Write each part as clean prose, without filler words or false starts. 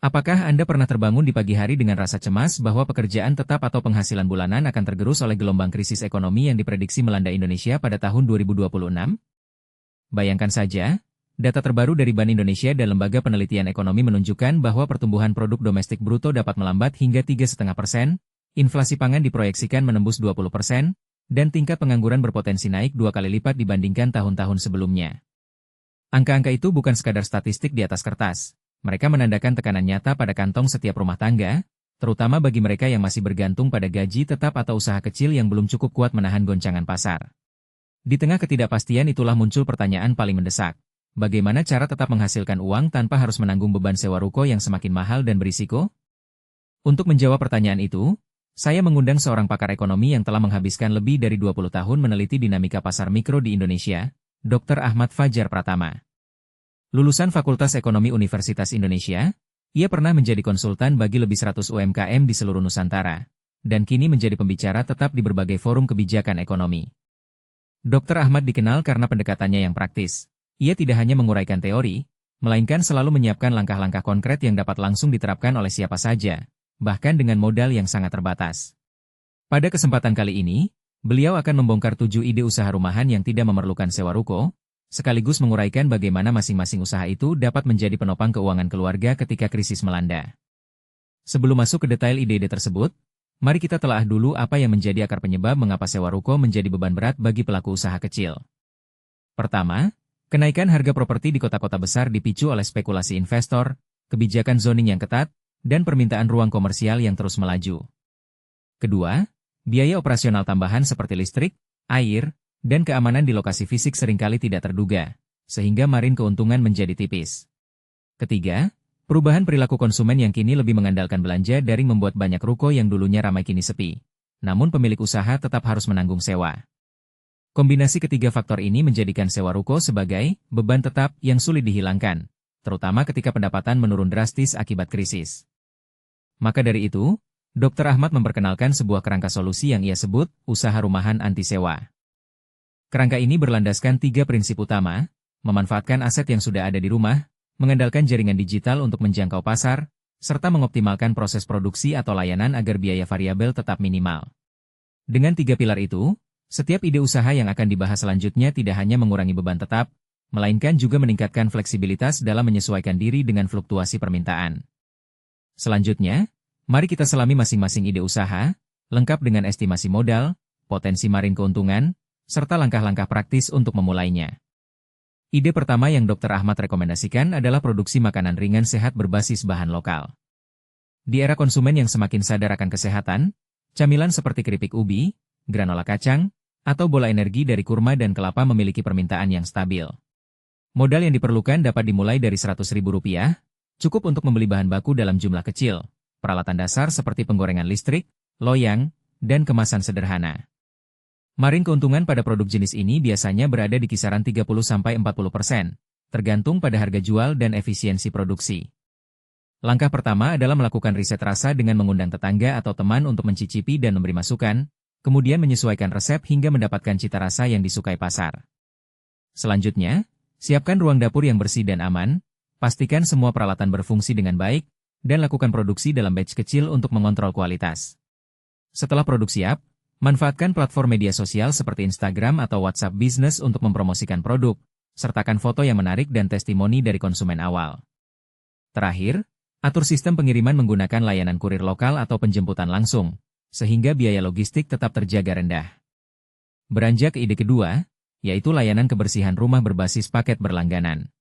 Apakah Anda pernah terbangun di pagi hari dengan rasa cemas bahwa pekerjaan tetap atau penghasilan bulanan akan tergerus oleh gelombang krisis ekonomi yang diprediksi melanda Indonesia pada tahun 2026? Bayangkan saja, data terbaru dari Bank Indonesia dan Lembaga Penelitian Ekonomi menunjukkan bahwa pertumbuhan produk domestik bruto dapat melambat hingga 3,5%, inflasi pangan diproyeksikan menembus 20%, dan tingkat pengangguran berpotensi naik 2 kali lipat dibandingkan tahun-tahun sebelumnya. Angka-angka itu bukan sekadar statistik di atas kertas. Mereka menandakan tekanan nyata pada kantong setiap rumah tangga, terutama bagi mereka yang masih bergantung pada gaji tetap atau usaha kecil yang belum cukup kuat menahan goncangan pasar. Di tengah ketidakpastian itulah muncul pertanyaan paling mendesak. Bagaimana cara tetap menghasilkan uang tanpa harus menanggung beban sewa ruko yang semakin mahal dan berisiko? Untuk menjawab pertanyaan itu, saya mengundang seorang pakar ekonomi yang telah menghabiskan lebih dari 20 tahun meneliti dinamika pasar mikro di Indonesia, Dr. Ahmad Fajar Pratama. Lulusan Fakultas Ekonomi Universitas Indonesia, ia pernah menjadi konsultan bagi lebih 100 UMKM di seluruh Nusantara, dan kini menjadi pembicara tetap di berbagai forum kebijakan ekonomi. Dr. Ahmad dikenal karena pendekatannya yang praktis. Ia tidak hanya menguraikan teori, melainkan selalu menyiapkan langkah-langkah konkret yang dapat langsung diterapkan oleh siapa saja, bahkan dengan modal yang sangat terbatas. Pada kesempatan kali ini, beliau akan membongkar 7 ide usaha rumahan yang tidak memerlukan sewa ruko, sekaligus menguraikan bagaimana masing-masing usaha itu dapat menjadi penopang keuangan keluarga ketika krisis melanda. Sebelum masuk ke detail ide-ide tersebut, mari kita telaah dulu apa yang menjadi akar penyebab mengapa sewa ruko menjadi beban berat bagi pelaku usaha kecil. Pertama, kenaikan harga properti di kota-kota besar dipicu oleh spekulasi investor, kebijakan zoning yang ketat, dan permintaan ruang komersial yang terus melaju. Kedua, biaya operasional tambahan seperti listrik, air, dan keamanan di lokasi fisik seringkali tidak terduga, sehingga margin keuntungan menjadi tipis. Ketiga, perubahan perilaku konsumen yang kini lebih mengandalkan belanja daring membuat banyak ruko yang dulunya ramai kini sepi. Namun pemilik usaha tetap harus menanggung sewa. Kombinasi ketiga faktor ini menjadikan sewa ruko sebagai beban tetap yang sulit dihilangkan, terutama ketika pendapatan menurun drastis akibat krisis. Maka dari itu, Dr. Ahmad memperkenalkan sebuah kerangka solusi yang ia sebut usaha rumahan anti sewa. Kerangka ini berlandaskan 3 prinsip utama, memanfaatkan aset yang sudah ada di rumah, mengandalkan jaringan digital untuk menjangkau pasar, serta mengoptimalkan proses produksi atau layanan agar biaya variabel tetap minimal. Dengan 3 pilar itu, setiap ide usaha yang akan dibahas selanjutnya tidak hanya mengurangi beban tetap, melainkan juga meningkatkan fleksibilitas dalam menyesuaikan diri dengan fluktuasi permintaan. Selanjutnya, mari kita selami masing-masing ide usaha, lengkap dengan estimasi modal, potensi margin keuntungan, serta langkah-langkah praktis untuk memulainya. Ide pertama yang Dr. Ahmad rekomendasikan adalah produksi makanan ringan sehat berbasis bahan lokal. Di era konsumen yang semakin sadar akan kesehatan, camilan seperti keripik ubi, granola kacang, atau bola energi dari kurma dan kelapa memiliki permintaan yang stabil. Modal yang diperlukan dapat dimulai dari Rp100.000, cukup untuk membeli bahan baku dalam jumlah kecil, peralatan dasar seperti penggorengan listrik, loyang, dan kemasan sederhana. Margin keuntungan pada produk jenis ini biasanya berada di kisaran 30–40%, tergantung pada harga jual dan efisiensi produksi. Langkah pertama adalah melakukan riset rasa dengan mengundang tetangga atau teman untuk mencicipi dan memberi masukan, kemudian menyesuaikan resep hingga mendapatkan cita rasa yang disukai pasar. Selanjutnya, siapkan ruang dapur yang bersih dan aman, pastikan semua peralatan berfungsi dengan baik, dan lakukan produksi dalam batch kecil untuk mengontrol kualitas. Setelah produk siap, manfaatkan platform media sosial seperti Instagram atau WhatsApp Business untuk mempromosikan produk, sertakan foto yang menarik dan testimoni dari konsumen awal. Terakhir, atur sistem pengiriman menggunakan layanan kurir lokal atau penjemputan langsung, sehingga biaya logistik tetap terjaga rendah. Beranjak ke ide kedua, yaitu layanan kebersihan rumah berbasis paket berlangganan.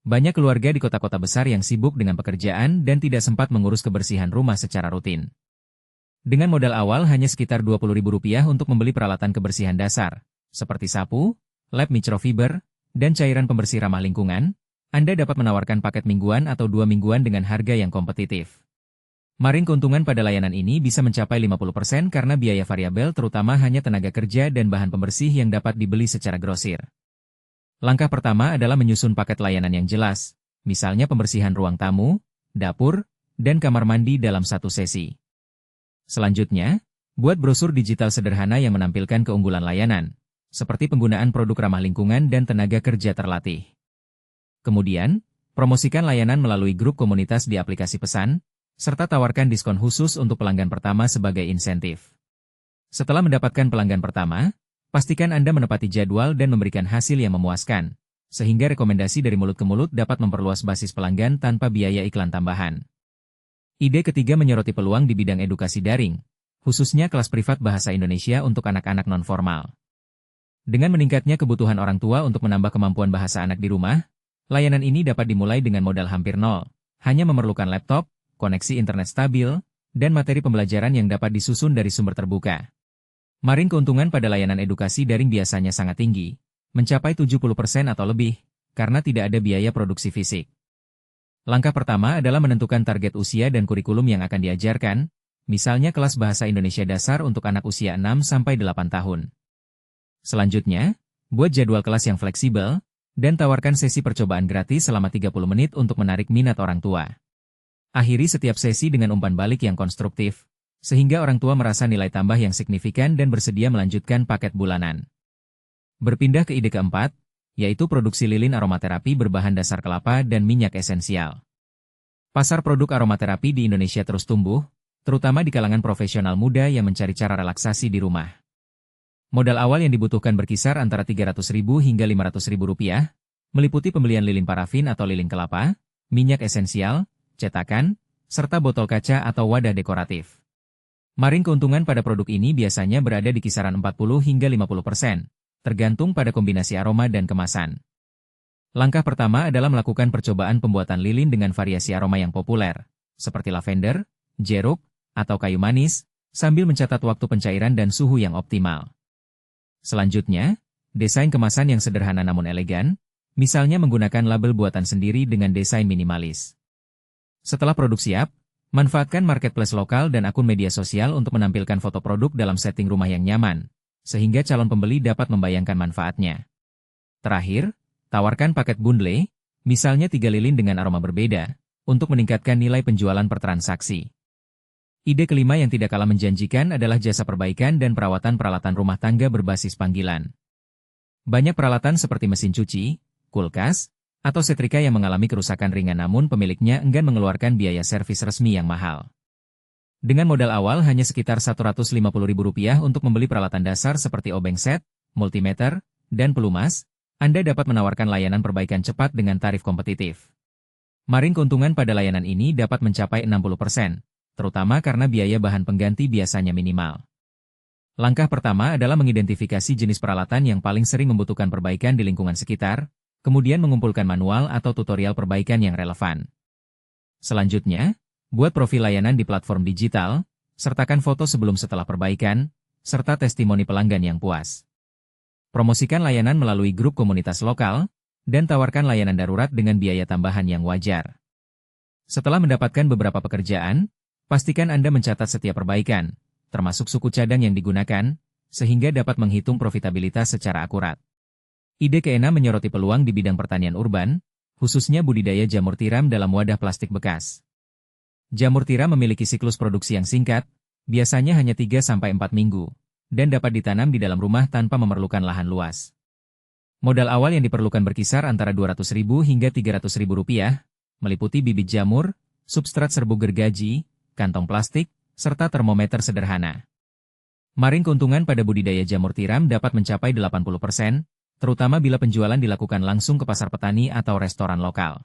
Banyak keluarga di kota-kota besar yang sibuk dengan pekerjaan dan tidak sempat mengurus kebersihan rumah secara rutin. Dengan modal awal hanya sekitar Rp20.000 untuk membeli peralatan kebersihan dasar, seperti sapu, lap microfiber, dan cairan pembersih ramah lingkungan, Anda dapat menawarkan paket mingguan atau 2 mingguan dengan harga yang kompetitif. Margin keuntungan pada layanan ini bisa mencapai 50% karena biaya variabel terutama hanya tenaga kerja dan bahan pembersih yang dapat dibeli secara grosir. Langkah pertama adalah menyusun paket layanan yang jelas, misalnya pembersihan ruang tamu, dapur, dan kamar mandi dalam satu sesi. Selanjutnya, buat brosur digital sederhana yang menampilkan keunggulan layanan, seperti penggunaan produk ramah lingkungan dan tenaga kerja terlatih. Kemudian, Promosikan layanan melalui grup komunitas di aplikasi pesan, serta tawarkan diskon khusus untuk pelanggan pertama sebagai insentif. Setelah mendapatkan pelanggan pertama, pastikan Anda menepati jadwal dan memberikan hasil yang memuaskan, sehingga rekomendasi dari mulut ke mulut dapat memperluas basis pelanggan tanpa biaya iklan tambahan. Ide ketiga menyoroti peluang di bidang edukasi daring, khususnya kelas privat bahasa Indonesia untuk anak-anak non-formal. Dengan meningkatnya kebutuhan orang tua untuk menambah kemampuan bahasa anak di rumah, layanan ini dapat dimulai dengan modal hampir nol, hanya memerlukan laptop, koneksi internet stabil, dan materi pembelajaran yang dapat disusun dari sumber terbuka. Margin keuntungan pada layanan edukasi daring biasanya sangat tinggi, mencapai 70% atau lebih, karena tidak ada biaya produksi fisik. Langkah pertama adalah menentukan target usia dan kurikulum yang akan diajarkan, misalnya kelas bahasa Indonesia dasar untuk anak usia 6-8 tahun. Selanjutnya, buat jadwal kelas yang fleksibel, dan tawarkan sesi percobaan gratis selama 30 menit untuk menarik minat orang tua. Akhiri setiap sesi dengan umpan balik yang konstruktif, sehingga orang tua merasa nilai tambah yang signifikan dan bersedia melanjutkan paket bulanan. Berpindah ke ide keempat, yaitu produksi lilin aromaterapi berbahan dasar kelapa dan minyak esensial. Pasar produk aromaterapi di Indonesia terus tumbuh, terutama di kalangan profesional muda yang mencari cara relaksasi di rumah. Modal awal yang dibutuhkan berkisar antara Rp300.000 hingga Rp500.000, meliputi pembelian lilin parafin atau lilin kelapa, minyak esensial, cetakan, serta botol kaca atau wadah dekoratif. Margin keuntungan pada produk ini biasanya berada di kisaran 40 hingga 50%. Tergantung pada kombinasi aroma dan kemasan. Langkah pertama adalah melakukan percobaan pembuatan lilin dengan variasi aroma yang populer, seperti lavender, jeruk, atau kayu manis, sambil mencatat waktu pencairan dan suhu yang optimal. Selanjutnya, desain kemasan yang sederhana namun elegan, misalnya menggunakan label buatan sendiri dengan desain minimalis. Setelah produk siap, manfaatkan marketplace lokal dan akun media sosial untuk menampilkan foto produk dalam setting rumah yang nyaman, sehingga calon pembeli dapat membayangkan manfaatnya. Terakhir, tawarkan paket bundle, misalnya 3 lilin dengan aroma berbeda, untuk meningkatkan nilai penjualan per transaksi. Ide kelima yang tidak kalah menjanjikan adalah jasa perbaikan dan perawatan peralatan rumah tangga berbasis panggilan. Banyak peralatan seperti mesin cuci, kulkas, atau setrika yang mengalami kerusakan ringan namun pemiliknya enggan mengeluarkan biaya servis resmi yang mahal. Dengan modal awal hanya sekitar Rp150.000 untuk membeli peralatan dasar seperti obeng set, multimeter, dan pelumas, Anda dapat menawarkan layanan perbaikan cepat dengan tarif kompetitif. Margin keuntungan pada layanan ini dapat mencapai 60%, terutama karena biaya bahan pengganti biasanya minimal. Langkah pertama adalah mengidentifikasi jenis peralatan yang paling sering membutuhkan perbaikan di lingkungan sekitar, kemudian mengumpulkan manual atau tutorial perbaikan yang relevan. Selanjutnya, buat profil layanan di platform digital, sertakan foto sebelum setelah perbaikan, serta testimoni pelanggan yang puas. Promosikan layanan melalui grup komunitas lokal, dan tawarkan layanan darurat dengan biaya tambahan yang wajar. Setelah mendapatkan beberapa pekerjaan, pastikan Anda mencatat setiap perbaikan, termasuk suku cadang yang digunakan, sehingga dapat menghitung profitabilitas secara akurat. Ide keenam menyoroti peluang di bidang pertanian urban, khususnya budidaya jamur tiram dalam wadah plastik bekas. Jamur tiram memiliki siklus produksi yang singkat, biasanya hanya 3-4 minggu, dan dapat ditanam di dalam rumah tanpa memerlukan lahan luas. Modal awal yang diperlukan berkisar antara Rp200.000 hingga Rp300.000, meliputi bibit jamur, substrat serbuk gergaji, kantong plastik, serta termometer sederhana. Margin keuntungan pada budidaya jamur tiram dapat mencapai 80%, terutama bila penjualan dilakukan langsung ke pasar petani atau restoran lokal.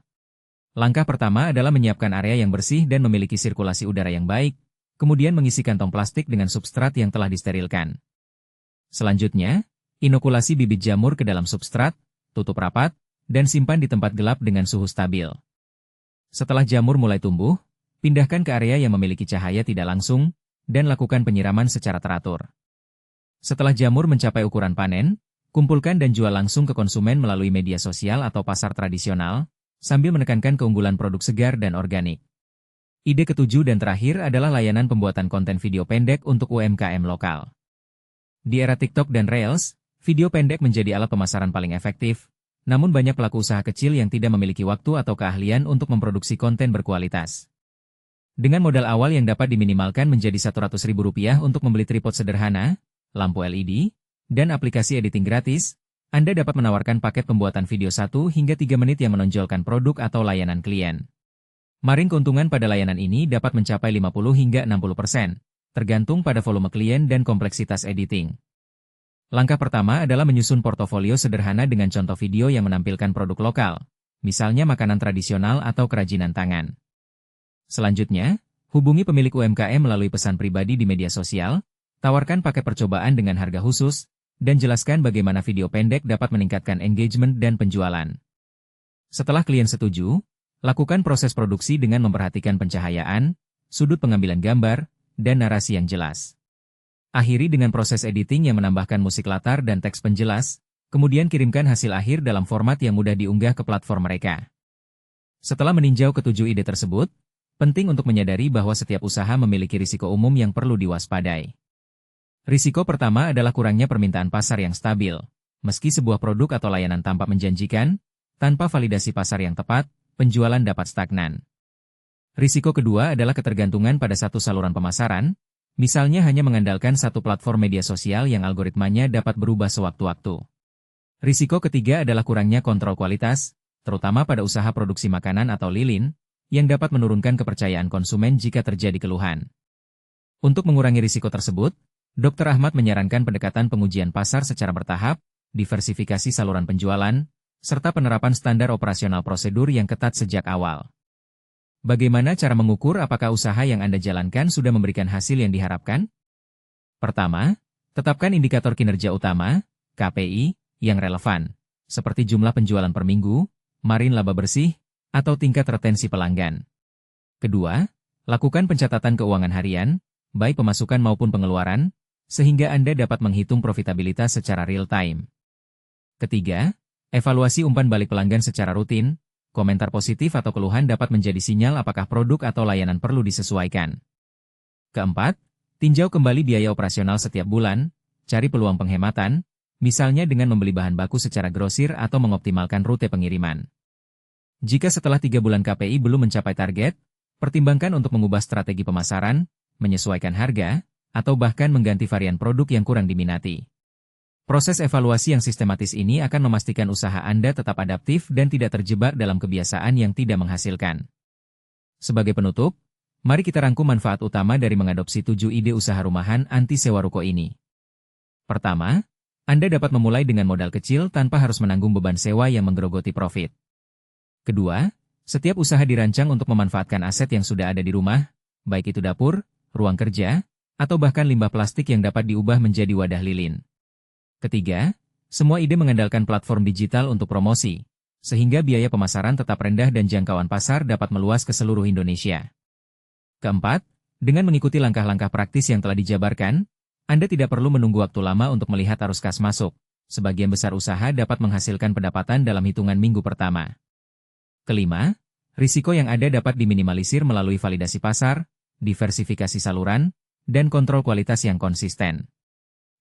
Langkah pertama adalah menyiapkan area yang bersih dan memiliki sirkulasi udara yang baik, kemudian mengisi kantong plastik dengan substrat yang telah disterilkan. Selanjutnya, inokulasi bibit jamur ke dalam substrat, tutup rapat, dan simpan di tempat gelap dengan suhu stabil. Setelah jamur mulai tumbuh, pindahkan ke area yang memiliki cahaya tidak langsung, dan lakukan penyiraman secara teratur. Setelah jamur mencapai ukuran panen, kumpulkan dan jual langsung ke konsumen melalui media sosial atau pasar tradisional, sambil menekankan keunggulan produk segar dan organik. Ide ketujuh dan terakhir adalah layanan pembuatan konten video pendek untuk UMKM lokal. Di era TikTok dan Reels, video pendek menjadi alat pemasaran paling efektif, namun banyak pelaku usaha kecil yang tidak memiliki waktu atau keahlian untuk memproduksi konten berkualitas. Dengan modal awal yang dapat diminimalkan menjadi Rp100.000 untuk membeli tripod sederhana, lampu LED, dan aplikasi editing gratis, Anda dapat menawarkan paket pembuatan video 1 hingga 3 menit yang menonjolkan produk atau layanan klien. Margin keuntungan pada layanan ini dapat mencapai 50 hingga 60%, tergantung pada volume klien dan kompleksitas editing. Langkah pertama adalah menyusun portofolio sederhana dengan contoh video yang menampilkan produk lokal, misalnya makanan tradisional atau kerajinan tangan. Selanjutnya, hubungi pemilik UMKM melalui pesan pribadi di media sosial, tawarkan paket percobaan dengan harga khusus, dan jelaskan bagaimana video pendek dapat meningkatkan engagement dan penjualan. Setelah klien setuju, lakukan proses produksi dengan memperhatikan pencahayaan, sudut pengambilan gambar, dan narasi yang jelas. Akhiri dengan proses editing yang menambahkan musik latar dan teks penjelas, kemudian kirimkan hasil akhir dalam format yang mudah diunggah ke platform mereka. Setelah meninjau ketujuh ide tersebut, penting untuk menyadari bahwa setiap usaha memiliki risiko umum yang perlu diwaspadai. Risiko pertama adalah kurangnya permintaan pasar yang stabil. Meski sebuah produk atau layanan tampak menjanjikan, tanpa validasi pasar yang tepat, penjualan dapat stagnan. Risiko kedua adalah ketergantungan pada satu saluran pemasaran, misalnya hanya mengandalkan satu platform media sosial yang algoritmanya dapat berubah sewaktu-waktu. Risiko ketiga adalah kurangnya kontrol kualitas, terutama pada usaha produksi makanan atau lilin, yang dapat menurunkan kepercayaan konsumen jika terjadi keluhan. Untuk mengurangi risiko tersebut, Dr. Ahmad menyarankan pendekatan pengujian pasar secara bertahap, diversifikasi saluran penjualan, serta penerapan standar operasional prosedur yang ketat sejak awal. Bagaimana cara mengukur apakah usaha yang Anda jalankan sudah memberikan hasil yang diharapkan? Pertama, tetapkan indikator kinerja utama, KPI, yang relevan, seperti jumlah penjualan per minggu, margin laba bersih, atau tingkat retensi pelanggan. Kedua, lakukan pencatatan keuangan harian, baik pemasukan maupun pengeluaran, sehingga Anda dapat menghitung profitabilitas secara real-time. Ketiga, evaluasi umpan balik pelanggan secara rutin, komentar positif atau keluhan dapat menjadi sinyal apakah produk atau layanan perlu disesuaikan. Keempat, tinjau kembali biaya operasional setiap bulan, cari peluang penghematan, misalnya dengan membeli bahan baku secara grosir atau mengoptimalkan rute pengiriman. Jika setelah 3 bulan KPI belum mencapai target, pertimbangkan untuk mengubah strategi pemasaran, menyesuaikan harga, atau bahkan mengganti varian produk yang kurang diminati. Proses evaluasi yang sistematis ini akan memastikan usaha Anda tetap adaptif dan tidak terjebak dalam kebiasaan yang tidak menghasilkan. Sebagai penutup, mari kita rangkum manfaat utama dari mengadopsi 7 ide usaha rumahan anti sewa ruko ini. Pertama, Anda dapat memulai dengan modal kecil tanpa harus menanggung beban sewa yang menggerogoti profit. Kedua, setiap usaha dirancang untuk memanfaatkan aset yang sudah ada di rumah, baik itu dapur, ruang kerja, atau bahkan limbah plastik yang dapat diubah menjadi wadah lilin. Ketiga, semua ide mengandalkan platform digital untuk promosi, sehingga biaya pemasaran tetap rendah dan jangkauan pasar dapat meluas ke seluruh Indonesia. Keempat, dengan mengikuti langkah-langkah praktis yang telah dijabarkan, Anda tidak perlu menunggu waktu lama untuk melihat arus kas masuk. Sebagian besar usaha dapat menghasilkan pendapatan dalam hitungan minggu pertama. Kelima, risiko yang ada dapat diminimalisir melalui validasi pasar, diversifikasi saluran, dan kontrol kualitas yang konsisten.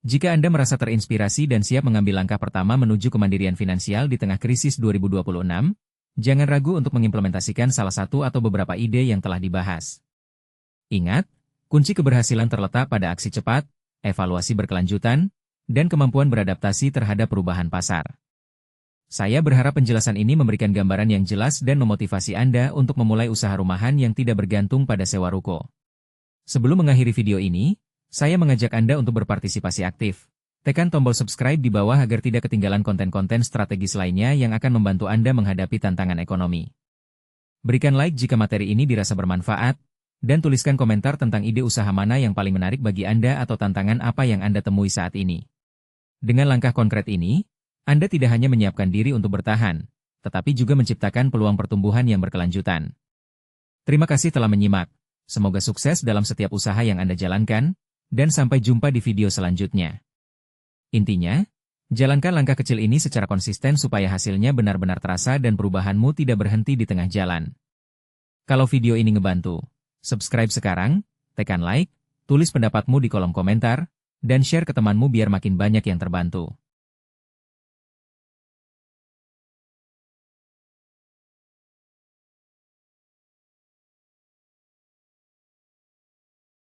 Jika Anda merasa terinspirasi dan siap mengambil langkah pertama menuju kemandirian finansial di tengah krisis 2026, jangan ragu untuk mengimplementasikan salah satu atau beberapa ide yang telah dibahas. Ingat, kunci keberhasilan terletak pada aksi cepat, evaluasi berkelanjutan, dan kemampuan beradaptasi terhadap perubahan pasar. Saya berharap penjelasan ini memberikan gambaran yang jelas dan memotivasi Anda untuk memulai usaha rumahan yang tidak bergantung pada sewa ruko. Sebelum mengakhiri video ini, saya mengajak Anda untuk berpartisipasi aktif. Tekan tombol subscribe di bawah agar tidak ketinggalan konten-konten strategis lainnya yang akan membantu Anda menghadapi tantangan ekonomi. Berikan like jika materi ini dirasa bermanfaat, dan tuliskan komentar tentang ide usaha mana yang paling menarik bagi Anda atau tantangan apa yang Anda temui saat ini. Dengan langkah konkret ini, Anda tidak hanya menyiapkan diri untuk bertahan, tetapi juga menciptakan peluang pertumbuhan yang berkelanjutan. Terima kasih telah menyimak. Semoga sukses dalam setiap usaha yang Anda jalankan, dan sampai jumpa di video selanjutnya. Intinya, jalankan langkah kecil ini secara konsisten supaya hasilnya benar-benar terasa dan perubahanmu tidak berhenti di tengah jalan. Kalau video ini ngebantu, subscribe sekarang, tekan like, tulis pendapatmu di kolom komentar, dan share ke temanmu biar makin banyak yang terbantu.